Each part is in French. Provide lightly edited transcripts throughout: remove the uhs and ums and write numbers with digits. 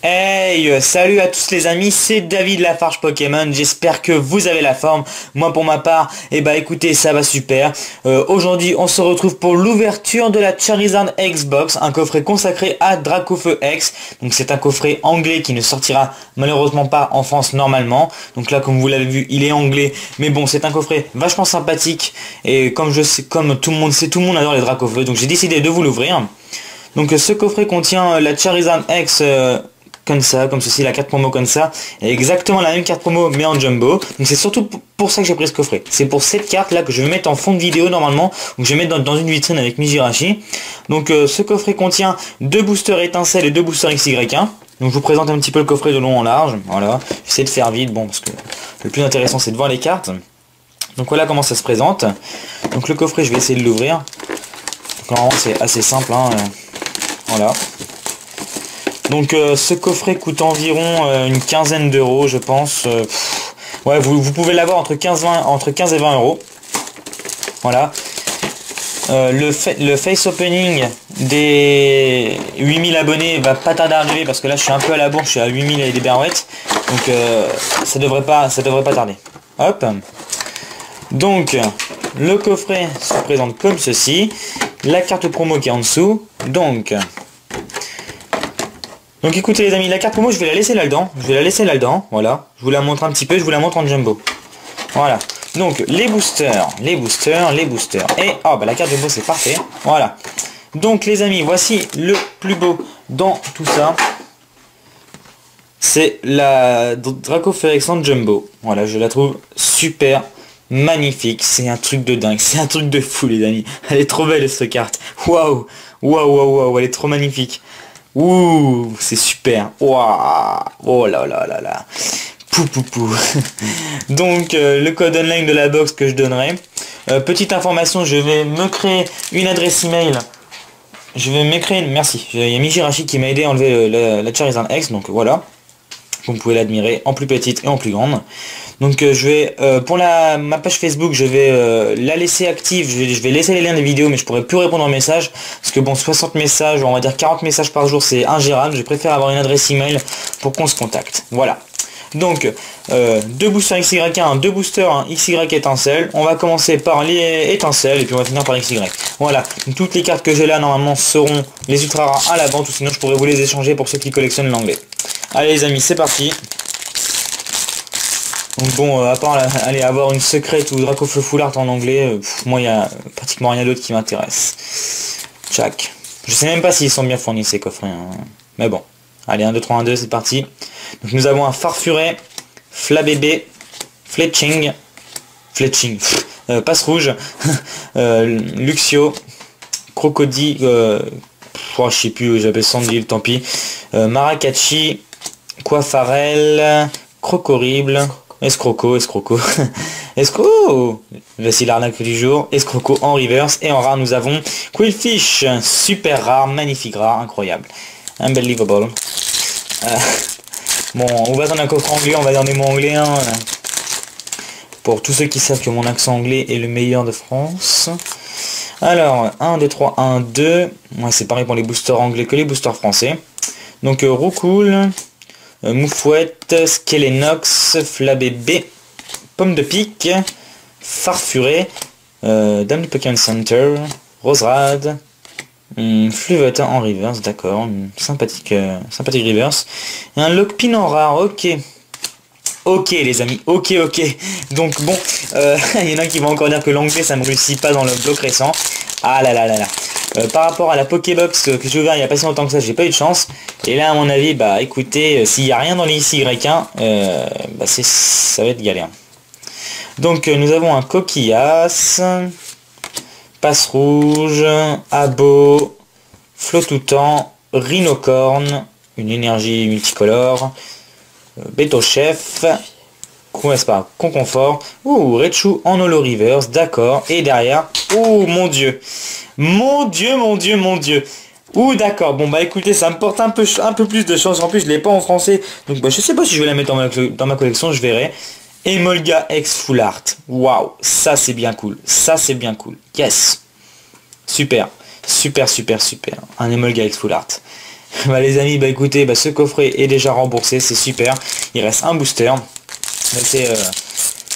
Hey, salut à tous les amis, c'est David Lafarge Pokémon, j'espère que vous avez la forme. Moi pour ma part, écoutez, ça va super. Aujourd'hui on se retrouve pour l'ouverture de la Charizard X-Box, un coffret consacré à Dracofeu X. Donc c'est un coffret anglais qui ne sortira malheureusement pas en France normalement. Donc là comme vous l'avez vu, il est anglais, mais bon c'est un coffret vachement sympathique. Et comme je sais, comme tout le monde sait, tout le monde adore les Dracofeu, donc j'ai décidé de vous l'ouvrir. Donc ce coffret contient la Charizard X comme ça, comme ceci, la carte promo comme ça, et exactement la même carte promo mais en jumbo. Donc c'est surtout pour ça que j'ai pris ce coffret. C'est pour cette carte là que je vais mettre en fond de vidéo normalement, donc je vais mettre dans une vitrine avec Mijirachi. Donc ce coffret contient 2 boosters étincelles et 2 boosters XY1. Donc je vous présente un petit peu le coffret de long en large, voilà. J'essaie de faire vite, bon parce que le plus intéressant c'est de voir les cartes. Donc voilà comment ça se présente. Donc le coffret je vais essayer de l'ouvrir. Normalement c'est assez simple, hein, voilà. Donc ce coffret coûte environ une quinzaine d'euros je pense. Ouais, vous pouvez l'avoir entre 15 et 20 euros. Voilà. Le face opening des 8000 abonnés va pas tarder à arriver parce que là je suis un peu à la bourre, je suis à 8000 et des berouettes. Donc ça devrait pas tarder. Hop. Donc le coffret se présente comme ceci. La carte promo qui est en dessous. Donc écoutez les amis, la carte promo je vais la laisser là-dedans, voilà. Je vous la montre un petit peu, je vous la montre en jumbo. Voilà. Donc les boosters. Et oh bah la carte jumbo c'est parfait. Voilà. Donc les amis, voici le plus beau dans tout ça. C'est la Dracofeu X en jumbo. Voilà, je la trouve super magnifique. C'est un truc de dingue, c'est un truc de fou les amis. Elle est trop belle cette carte. Waouh, elle est trop magnifique. Ouh, c'est super. Waouh. Oh là là là là. Pou. Donc le code online de la box que je donnerai. Petite information, je vais me créer une adresse email. Merci. Il y a Mijirachi qui m'a aidé à enlever la Charizard X, donc voilà. Vous pouvez l'admirer en plus petite et en plus grande. Donc je vais pour ma page Facebook, je vais la laisser active, je vais laisser les liens des vidéos, mais je pourrai plus répondre aux messages parce que bon, 60 messages, on va dire 40 messages par jour, c'est ingérable. Je préfère avoir une adresse email pour qu'on se contacte. Voilà. Donc 2 boosters XY1, 2 boosters XY étincelle. On va commencer par les étincelles et puis on va finir par XY. Voilà. Donc, toutes les cartes que j'ai là normalement seront les ultra rares à la vente, ou sinon je pourrais vous les échanger pour ceux qui collectionnent l'anglais. Allez les amis, c'est parti. Donc bon, à part aller avoir une secrète ou Dracofeu Full Art en anglais, moi il n'y a pratiquement rien d'autre qui m'intéresse. Tchac. Je sais même pas s'ils sont bien fournis ces coffrets, hein. Mais bon. Allez, 1, 2, 3, 1, 2, c'est parti. Donc nous avons un Farfuret, Flabébé, Fletching, Passe Rouge, Luxio, Crocodile, je sais plus, j'appelle Sandil, tant pis. Maracatchi, Coiffarel, Crocorrible, Escroco, Escroco, voici l'arnaque du jour, Escroco en reverse, et en rare nous avons Quillfish, super rare, magnifique rare, incroyable, unbelievable. Bon, on va dans un coffre anglais, on va dans des mots anglais, hein, pour tous ceux qui savent que mon accent anglais est le meilleur de France. Alors, 1, 2, 3, 1, 2, moi c'est pareil pour les boosters anglais que les boosters français. Donc Roucoule, Moufouette, Skelenox, Flabébé, Pomme de Pique, Farfuret, Dame du Pokémon Center, Roserade, Fluvetin en reverse, d'accord, sympathique reverse, et un Lockpin en rare, ok les amis, ok. Donc bon, il y en a qui vont encore dire que l'anglais ça me réussit pas dans le bloc récent. Ah là là là là. Par rapport à la Pokébox que j'ai ouvert il n'y a pas si longtemps que ça, j'ai pas eu de chance. Et là à mon avis, bah écoutez, s'il n'y a rien dans les XY1, ça va être galère. Donc nous avons un Coquillas, Passe Rouge, Abo, Flotoutan, Rhinocorne, une énergie multicolore, Béto-Chef, Conconfort, Raichu en holo reverse, d'accord, et derrière, mon dieu, d'accord, bon bah écoutez, ça me porte un peu plus de chance, en plus je l'ai pas en français, donc bah je sais pas si je vais la mettre dans ma collection, je verrai. Emolga X Full Art, waouh, ça c'est bien cool, yes, super, un Emolga X Full Art. Bah les amis, bah écoutez, bah ce coffret est déjà remboursé, c'est super. Il reste un booster. Mais c'est...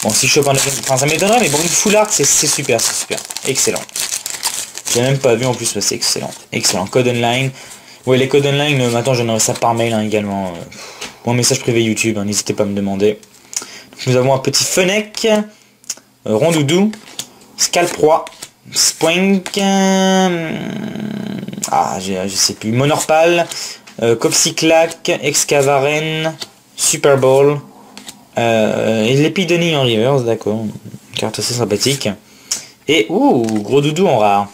Bon, si je chope un... Enfin, ça m'étonnerait, mais bon, une full art, c'est super, c'est super. Excellent. J'ai même pas vu en plus, c'est excellent. Excellent. Code online. Ouais, les codes online, maintenant j'en aurai ça par mail hein, également. Mon message privé YouTube, hein, n'hésitez pas à me demander. Donc, nous avons un petit Fennec, Rondoudou, Scalproie, Spoink, je sais plus, Monorpal, Copsyclac, Excavaren, Super Bowl, et l'Épidonie en reverse, d'accord. Carte assez sympathique. Et, gros doudou en rare.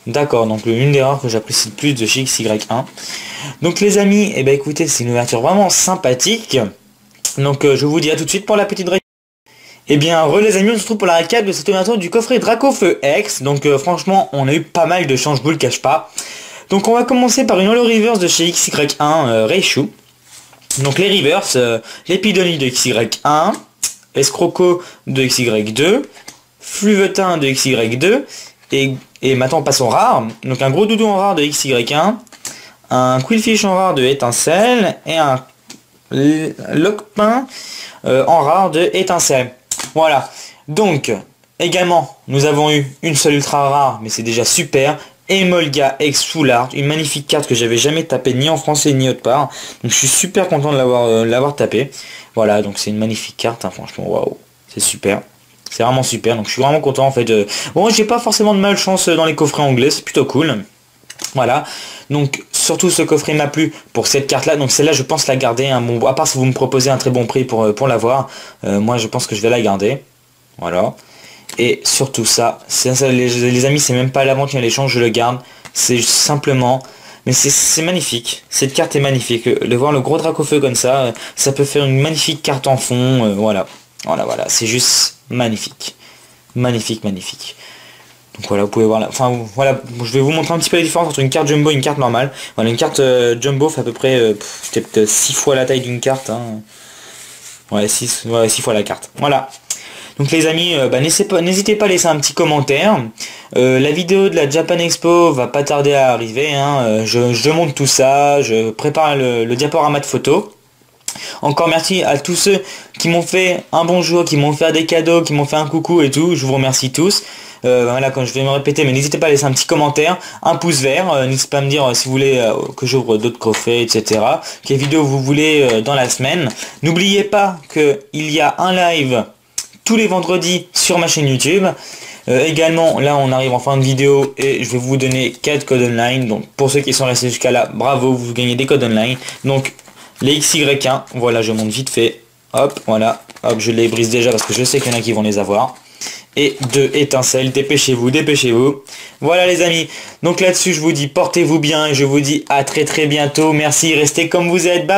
D'accord, donc l'une des rares que j'apprécie le plus de chez XY1. Donc les amis, eh ben écoutez, c'est une ouverture vraiment sympathique. Donc je vous dis à tout de suite pour la petite récap. Eh bien, les amis, on se retrouve pour la récap de cette ouverture du coffret Dracofeu X. Donc franchement, on a eu pas mal de change, je vous le cache pas. Donc on va commencer par une Holo Reverse de chez XY1 Reishu. Donc les Reverse, l'Épidonie de XY1, Escroco de XY2, Fluvetin de XY2, et maintenant on passe en rare. Donc un gros doudou en rare de XY1, un Quillfish en rare de Étincelle, et un Lockpin en rare de Étincelle. Voilà. Donc, également, nous avons eu une seule ultra rare, mais c'est déjà super. Emolga X Full Art, une magnifique carte que j'avais jamais tapée ni en français ni autre part. Donc je suis super content de l'avoir tapé. Voilà, donc c'est une magnifique carte, hein, franchement, waouh, c'est super. C'est vraiment super, donc je suis vraiment content en fait. Bon, j'ai pas forcément de malchance dans les coffrets anglais, c'est plutôt cool. Voilà, donc surtout ce coffret m'a plu pour cette carte là, donc celle-là je pense la garder, hein. Bon, à part si vous me proposez un très bon prix pour l'avoir, moi je pense que je vais la garder. Voilà. Et surtout ça, les amis, c'est même pas la vente ni à l'échange, je le garde. C'est simplement... Mais c'est magnifique. Cette carte est magnifique. De voir le gros Dracofeu comme ça, ça peut faire une magnifique carte en fond. Voilà. Voilà. C'est juste magnifique. Magnifique. Donc voilà, vous pouvez voir là. Enfin voilà, je vais vous montrer un petit peu la différence entre une carte jumbo et une carte normale. Voilà, une carte jumbo fait à peu près peut-être 6 fois la taille d'une carte. Hein. Ouais, 6 fois la carte. Voilà. Donc les amis, n'hésitez pas à laisser un petit commentaire. La vidéo de la Japan Expo va pas tarder à arriver. Hein. Je monte tout ça, je prépare le diaporama de photos. Encore merci à tous ceux qui m'ont fait un bonjour, qui m'ont fait des cadeaux, qui m'ont fait un coucou et tout. Je vous remercie tous. Voilà, quand je vais me répéter, mais n'hésitez pas à laisser un petit commentaire, un pouce vert, n'hésitez pas à me dire si vous voulez que j'ouvre d'autres coffrets, etc. Quelle vidéo vous voulez dans la semaine. N'oubliez pas qu'il y a un live tous les vendredis sur ma chaîne YouTube. Également, là on arrive en fin de vidéo et je vais vous donner 4 codes online. Donc pour ceux qui sont restés jusqu'à là, bravo, vous gagnez des codes online. Donc les XY1, voilà, je monte vite fait. Hop, voilà, hop, je les brise déjà parce que je sais qu'il y en a qui vont les avoir. Et 2 étincelles, dépêchez-vous. Voilà les amis, donc là-dessus je vous dis portez-vous bien et je vous dis à très bientôt. Merci, restez comme vous êtes, bye.